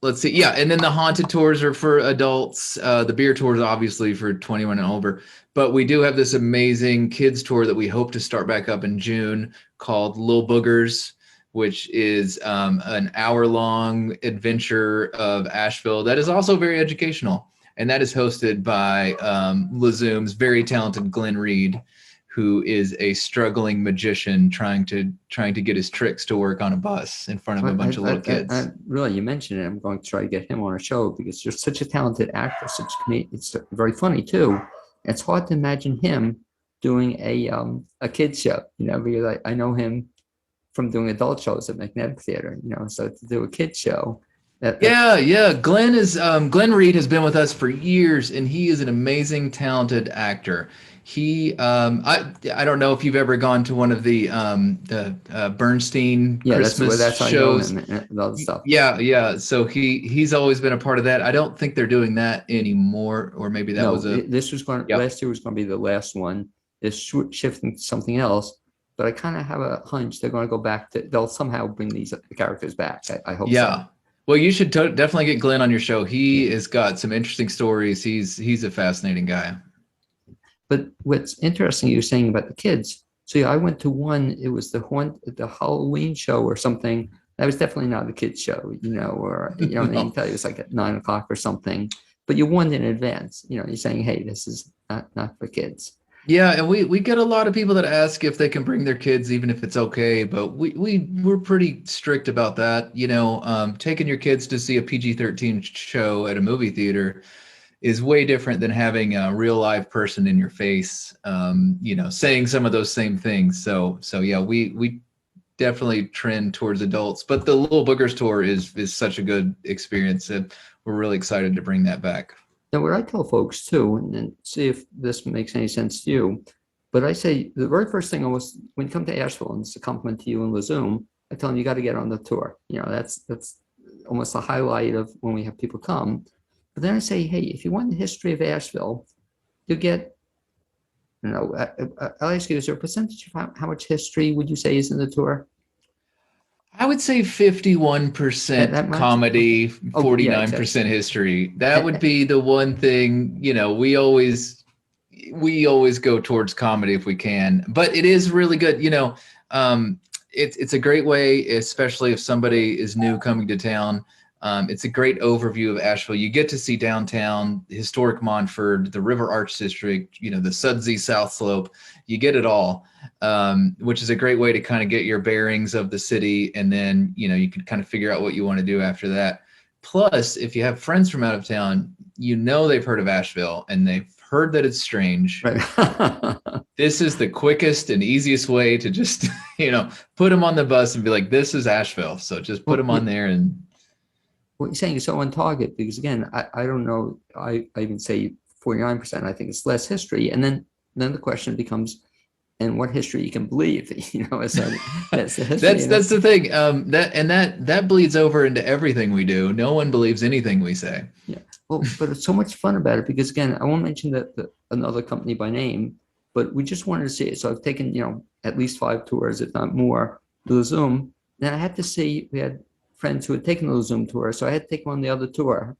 Let's see. Yeah, and then the haunted tours are for adults. The beer tour is obviously for 21 and over. But we do have this amazing kids tour that we hope to start back up in June, called Lil Boogers, which is an hour-long adventure of Asheville that is also very educational. And that is hosted by LaZoom's very talented Glenn Reed, who is a struggling magician trying to get his tricks to work on a bus in front of a bunch of little kids. Really, you mentioned it. I'm going to try to get him on a show, because you're such a talented actor, it's very funny too. It's hard to imagine him doing a kid show, because I know him from doing adult shows at Magnetic Theater, so to do a kid show. Yeah. Glenn Reed has been with us for years, and he is an amazing, talented actor. He, I don't know if you've ever gone to one of the Bernstein Christmas that's shows. I know him and all the stuff. Yeah. So he's always been a part of that. I don't think they're doing that anymore, or maybe that was last year was going to be the last one. They're shifting to something else, but I kind of have a hunch they're going to go back to. They'll somehow bring these characters back. I hope. Yeah. So. Well, you should definitely get Glenn on your show. He has got some interesting stories. He's a fascinating guy. But what's interesting, you're saying about the kids. So yeah, I went to one. It was the Halloween show or something. That was definitely not a kid's show, or, they can tell you it's like at 9 o'clock or something, but you warned in advance, you're saying, hey, this is not for kids. Yeah, and we get a lot of people that ask if they can bring their kids, even if it's okay. But we're pretty strict about that. Taking your kids to see a PG-13 show at a movie theater is way different than having a real live person in your face, saying some of those same things. So yeah, we definitely trend towards adults. But the Little Boogers tour is such a good experience that we're really excited to bring that back. Now, what I tell folks too, and see if this makes any sense to you, but I say the very first thing almost when you come to Asheville, and it's a compliment to you and LaZoom, I tell them you got to get on the tour. That's almost the highlight of when we have people come. But then I say, hey, if you want the history of Asheville, you get, I'll ask you, is there a percentage of how much history would you say is in the tour? I would say 51% That much? comedy, Okay. Oh, yeah, 49% exactly. history. That would be the one thing, we always go towards comedy if we can, but it is really good. It's a great way, especially if somebody is new coming to town. It's a great overview of Asheville. You get to see downtown, historic Montford, the River Arch District, the Sudsey South Slope. You get it all, which is a great way to kind of get your bearings of the city. And then, you can kind of figure out what you want to do after that. Plus, if you have friends from out of town, they've heard of Asheville and they've heard that it's strange. Right. This is the quickest and easiest way to just, put them on the bus and be like, this is Asheville. So just put them on there. And what you're saying is so on target, because again, I don't know, I even say 49%, I think it's less history. And then the question becomes, and what history you can believe, so that's the history. That's the thing. That bleeds over into everything we do. No one believes anything we say. Yeah. Well, but it's so much fun about it because again, I won't mention another company by name, but we just wanted to see it. So I've taken, at least 5 tours, if not more, to the Zoom. Then I had to see, we had friends who had taken the LaZoom tour, so I had to take them on the other tour.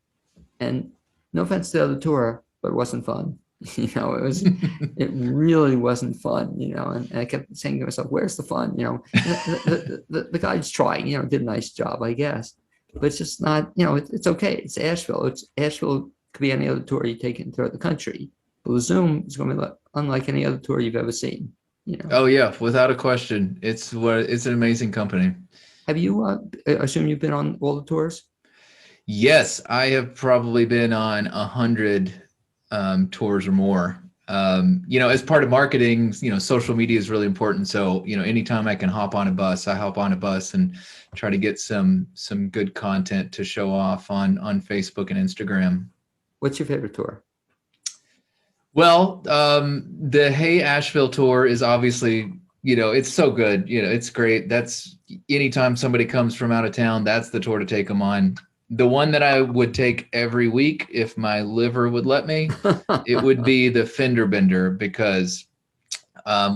And no offense to the other tour, but it wasn't fun. It really wasn't fun, and I kept saying to myself, where's the fun? The guide's trying, did a nice job, I guess, but it's just not, it's okay. It's Asheville. Asheville could be any other tour you take throughout the country. But LaZoom is going to be unlike any other tour you've ever seen. Oh yeah, without a question. It's an amazing company. Have you, I assume you've been on all the tours? Yes, I have probably been on 100 tours or more. As part of marketing, social media is really important. So, anytime I can hop on a bus, I hop on a bus and try to get some good content to show off on Facebook and Instagram. What's your favorite tour? Well, the Hay Asheville Tour is obviously, it's so good. It's great. That's anytime somebody comes from out of town, that's the tour to take them on. The one that I would take every week if my liver would let me, it would be the Fender Bender, because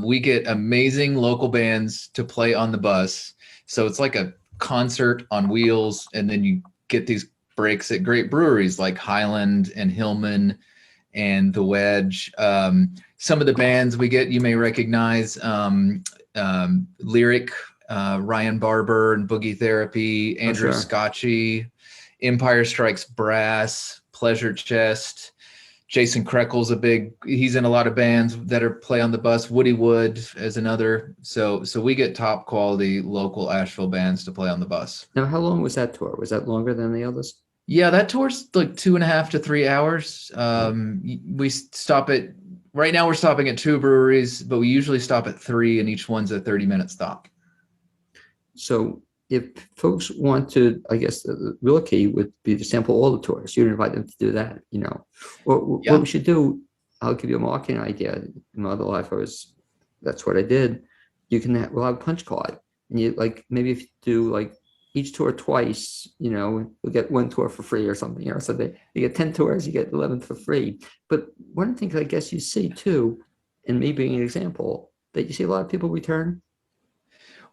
we get amazing local bands to play on the bus. So it's like a concert on wheels, and then you get these breaks at great breweries like Highland and Hillman and The Wedge. Some of the bands we get, you may recognize, Lyric, Ryan Barber and Boogie Therapy, Andrew Scotchy, Empire Strikes Brass, Pleasure Chest. Jason Krekel's he's in a lot of bands that play on the bus. Woody Wood is another. So we get top quality local Asheville bands to play on the bus. Now, how long was that tour? Was that longer than the others? Yeah, that tour's like 2.5 to 3 hours. We stop right now we're stopping at 2 breweries, but we usually stop at 3, and each one's a 30-minute stop. So if folks want to, I guess the real key would be to sample all the tours. You'd invite them to do that, What we should do, I'll give you a marketing idea. In my other life, that's what I did. We'll have a punch card, and you maybe if you do each tour twice, you'll get 1 tour for free or something, so you get 10 tours, you get 11 for free. But one of the things I guess you see too, and me being an example, that you see a lot of people return.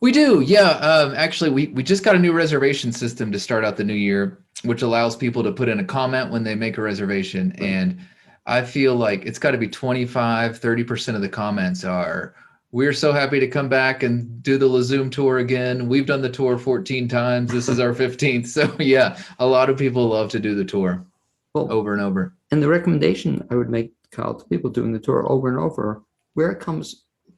We do, yeah. Actually, we just got a new reservation system to start out the new year, which allows people to put in a comment when they make a reservation. Right. And I feel like it's got to be 25, 30% of the comments are, We're so happy to come back and do the LaZoom tour again. We've done the tour 14 times. This is our 15th. So yeah, a lot of people love to do the tour Well, over and over. and the recommendation I would make, Kyle, to people doing the tour over and over, where it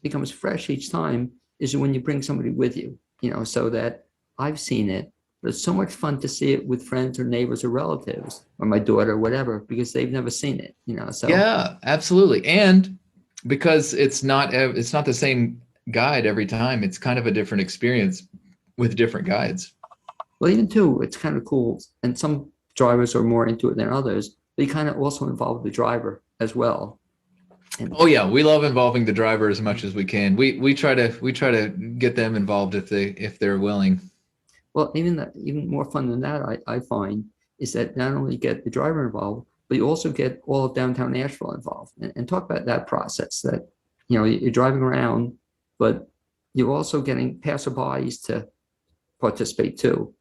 becomes fresh each time, is when you bring somebody with you, so that I've seen it, but it's so much fun to see it with friends or neighbors or relatives or my daughter or whatever, because they've never seen it, so. Yeah, absolutely. And because it's not the same guide every time, it's kind of a different experience with different guides. Well, even too, it's kind of cool. And some drivers are more into it than others. They kind of also involve the driver as well. Oh yeah, we love involving the driver as much as we can. We try to get them involved if they're willing. Well, even more fun than that, I find, is that not only get the driver involved, but you also get all of downtown Asheville involved, and talk about that process. That you're driving around, but you're also getting passerbys to participate too.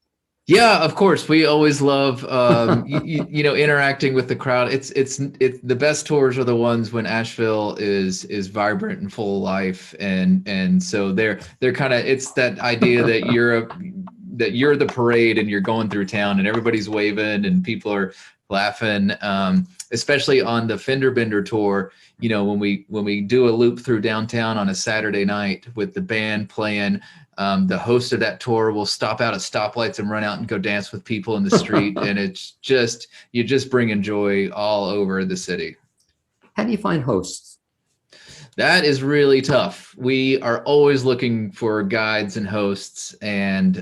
Yeah, of course. We always love interacting with the crowd. It's the best tours are the ones when Asheville is vibrant and full of life, and so they're kind of, it's that idea that you're the parade and you're going through town and everybody's waving and people are laughing. Especially on the Fender Bender tour, when we do a loop through downtown on a Saturday night with the band playing. The host of that tour will stop out at stoplights and run out and go dance with people in the street. And it's just, you're just bringing joy all over the city. How do you find hosts? That is really tough. We are always looking for guides and hosts, and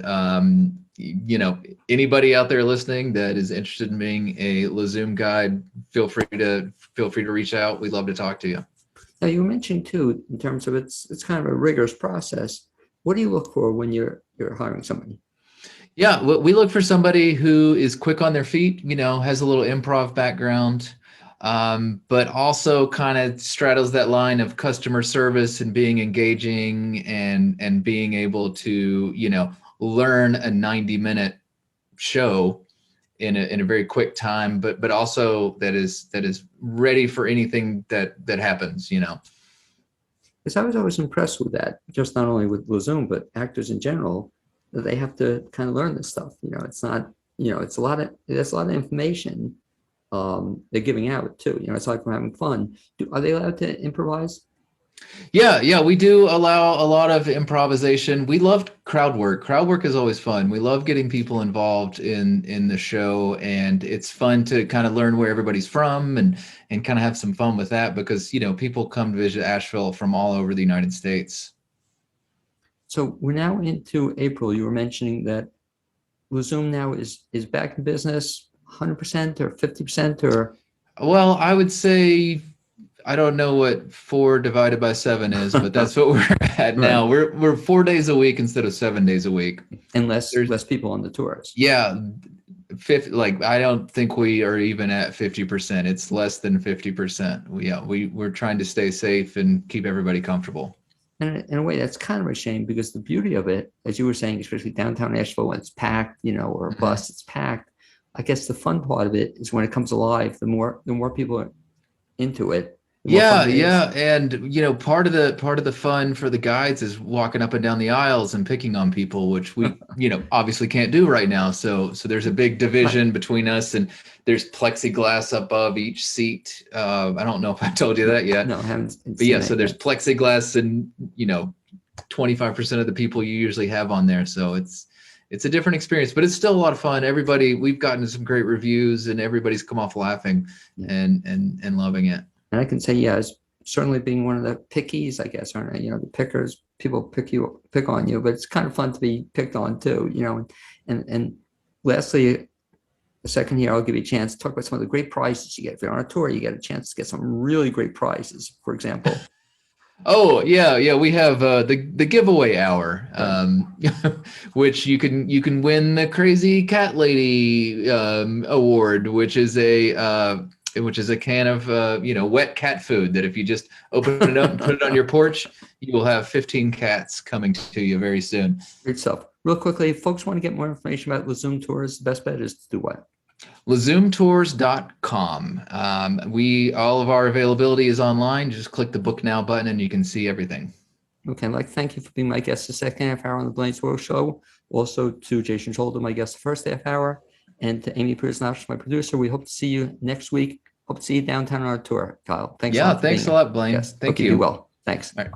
anybody out there listening that is interested in being a LaZoom guide, feel free to reach out. We'd love to talk to you. Now, you mentioned too, in terms of it's kind of a rigorous process. What do you look for when you're hiring somebody? Yeah, we look for somebody who is quick on their feet, has a little improv background, but also kind of straddles that line of customer service and being engaging and being able to, learn a 90-minute show in a very quick time, but also that is ready for anything that happens, Because I was always impressed with that, just not only with LaZoom, but actors in general, that they have to kind of learn this stuff. It's not, there's a lot of information they're giving out too. It's like we're having fun. Are they allowed to improvise? Yeah, we do allow a lot of improvisation. We love crowd work. Crowd work is always fun. We love getting people involved in the show, and it's fun to kind of learn where everybody's from and kind of have some fun with that, because people come to visit Asheville from all over the United States. So we're now into April. You were mentioning that LaZoom now is back in business 100% or 50% or? Well, I would say, I don't know what 4 divided by 7 is, but that's what we're at now. Right. We're 4 days a week instead of 7 days a week. And less people on the tours. Yeah. I don't think we are even at 50%. It's less than 50%. We're trying to stay safe and keep everybody comfortable. And in a way, that's kind of a shame, because the beauty of it, as you were saying, especially downtown Asheville, when it's packed, or a bus, it's packed. I guess the fun part of it is when it comes alive, the more people are into it. Yeah. And part of the fun for the guides is walking up and down the aisles and picking on people, which we obviously can't do right now. So there's a big division between us, and there's plexiglass above each seat. I don't know if I told you that yet. No, I haven't. But yeah, so there's plexiglass, and 25% of the people you usually have on there. So it's a different experience, but it's still a lot of fun. We've gotten some great reviews, and everybody's come off laughing and loving it. And I can say, yes, certainly being one of the pickies, I guess, aren't I? The pickers, people pick on you, but it's kind of fun to be picked on too, and lastly, the second here, I'll give you a chance to talk about some of the great prizes you get. If you're on a tour, you get a chance to get some really great prizes, for example. Oh yeah, we have the giveaway hour, which you can win the Crazy Cat Lady award, which is a can of wet cat food that if you just open it up and put it on your porch, you will have 15 cats coming to you very soon. Great stuff. Real quickly, if folks want to get more information about LaZoom Tours, the best bet is to do what? LaZoomTours.com. All of our availability is online. Just click the book now button and you can see everything. Okay, I'd like to thank you for being my guest the second half hour on the Blaine's World Show. Also to Jason Scholder, my guest the first half hour, and to Amy Pierce-Nash, my producer. We hope to see you next week. Hope to see you downtown on our tour, Kyle. Thanks a Yeah, lot. for thanks being a here. lot, Blaine. Yes. Thank Okay, you. be well. Thanks. All right.